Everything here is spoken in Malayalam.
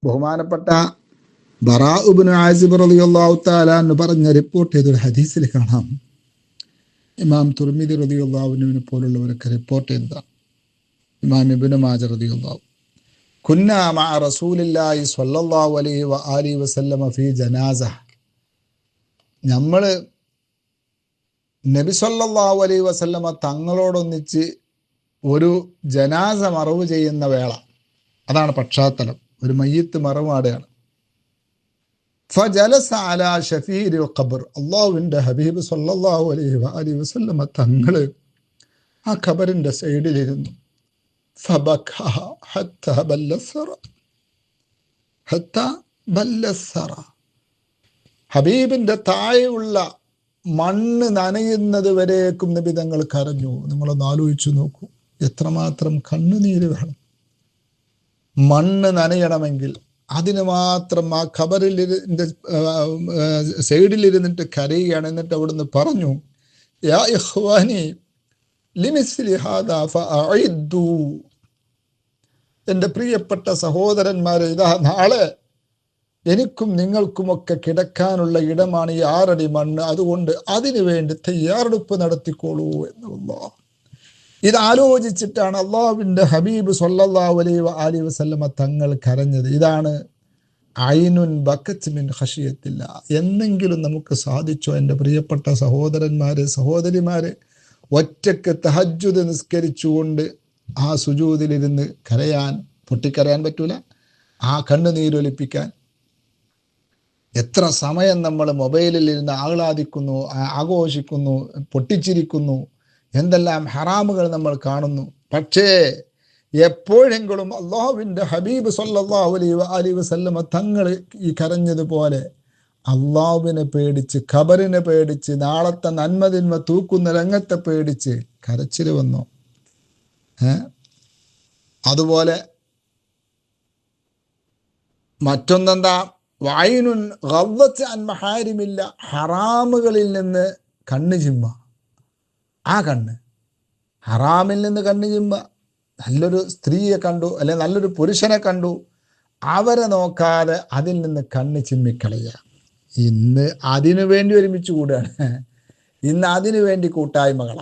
ബഹുമാനപ്പെട്ട ബറാ ഇബ്നു ആസിബ് റളിയല്ലാഹു തആല എന്ന് പറഞ്ഞ റിപ്പോർട്ട് ചെയ്തൊരു ഹദീസിൽ കാണാം. ഇമാം തുർമിദി റളിയല്ലാഹു അൻഹുവിനെ പോലുള്ളവരൊക്കെ റിപ്പോർട്ട് ചെയ്തതാണ്. ഇമാം ഇബ്നു മാജ റളിയല്ലാഹു കുന്നാ മഅ റസൂലില്ലാഹി സ്വല്ലല്ലാഹു അലൈഹി വആലിഹി വസല്ലമ ഫീ ജനാസ. നമ്മൾ നബി സല്ലല്ലാഹു അലൈഹി വസല്ലമ തങ്ങളോടൊന്നിച്ച് ഒരു ജനാസ മറവ് ചെയ്യുന്ന വേള, അതാണ് പശ്ചാത്തലം. ഒരു മയ്യിത്ത് മറവാടുകയാണ്. ഫജലസ അലാ ഷഫീരിൽ ഖബർ. അല്ലാഹുവിൻ്റെ ഹബീബ് സല്ലല്ലാഹു അലൈഹി വആലിഹി വസല്ലമ തങ്ങൾ ആ ഖബറിൻ്റെ സൈഡിലിരുന്നു. ഫബക്കാ ഹത്താ ബല്ലസറ, ഹത്താ ബല്ലസറ. ഹബീബിൻ്റെ താഴെയുള്ള മണ്ണ് നനയുന്നത് വരേക്കും നബി തങ്ങൾ കരഞ്ഞു. നിങ്ങളൊന്ന് ആലോചിച്ചു നോക്കൂ, എത്രമാത്രം കണ്ണുനീര് വേണം. മണ്ണ് നനയണമെങ്കിൽ അതിന് മാത്രം ആ ഖബറിലിരുന്ന് സൈഡിലിരുന്നിട്ട് കരയുകയാണ്. എന്നിട്ട് അവിടുന്ന് പറഞ്ഞു, യാ ഇഖ്വാനി ലിമിസ്ലി ഹാദാ ഫഅഇദ്ദു. എൻ്റെ പ്രിയപ്പെട്ട സഹോദരന്മാരെ, ഇതാ നാളെ എനിക്കും നിങ്ങൾക്കുമൊക്കെ കിടക്കാനുള്ള ഇടമാണ് ഈ 6 അടി മണ്ണ്. അതുകൊണ്ട് അതിനു വേണ്ടി തയ്യാറെടുപ്പ് നടത്തിക്കോളൂ എന്നുള്ള ഇത് ആലോചിച്ചിട്ടാണ് അള്ളാഹുവിൻ്റെ ഹബീബ് സ്വല്ലല്ലാഹു അലൈഹി വസല്ലമ തങ്ങൾ കരഞ്ഞത്. ഇതാണ് ഐനുൻ ബക്കത്ത് മിൻ ഖശിയത്തില്ല. എന്നെങ്കിലും നമുക്ക് സാധിച്ചോ എൻ്റെ പ്രിയപ്പെട്ട സഹോദരന്മാരെ, സഹോദരിമാരെ, ഒറ്റക്ക് തഹജ്ജുദ് നിസ്കരിച്ചുകൊണ്ട് ആ സുജൂദിലിരുന്ന് കരയാൻ? പൊട്ടിക്കരയാൻ പറ്റൂല, ആ കണ്ണുനീരൊലിപ്പിക്കാൻ. എത്ര സമയം നമ്മൾ മൊബൈലിൽ ഇരുന്ന് ആഹ്ലാദിക്കുന്നു, ആഘോഷിക്കുന്നു, പൊട്ടിച്ചിരിക്കുന്നു, എന്തെല്ലാം ഹറാമുകൾ നമ്മൾ കാണുന്നു. പക്ഷേ എപ്പോഴെങ്കിലും അള്ളാഹുവിൻ്റെ ഹബീബ് സ്വല്ലല്ലാഹു അലൈഹി വസല്ലമ തങ്ങൾ ഈ കരഞ്ഞതുപോലെ അള്ളാഹുവിനെ പേടിച്ച്, ഖബറിനെ പേടിച്ച്, നാളത്തെ നന്മതിന്മ തൂക്കുന്ന രംഗത്തെ പേടിച്ച് കരച്ചിൽ വന്നു. അതുപോലെ മറ്റൊന്നെന്താ? വൈനുൻ ഗദ്ദത്ത് അൻ മഹാരിമില്ല. ഹറാമുകളിൽ നിന്ന് കണ്ണ് ചിമ്മ. ആ കണ്ണ് ഹറാമിൽ നിന്ന് കണ്ണ് ചിമ്മ. നല്ലൊരു സ്ത്രീയെ കണ്ടു, അല്ലെ നല്ലൊരു പുരുഷനെ കണ്ടു, അവരെ നോക്കാതെ അതിൽ നിന്ന് കണ്ണ് ചിമ്മിക്കളയുക. ഇന്ന് അതിനു വേണ്ടി ഒരുമിച്ച് കൂടുകയാണ്. ഇന്ന് അതിനു വേണ്ടി കൂട്ടായ്മകളാണ്.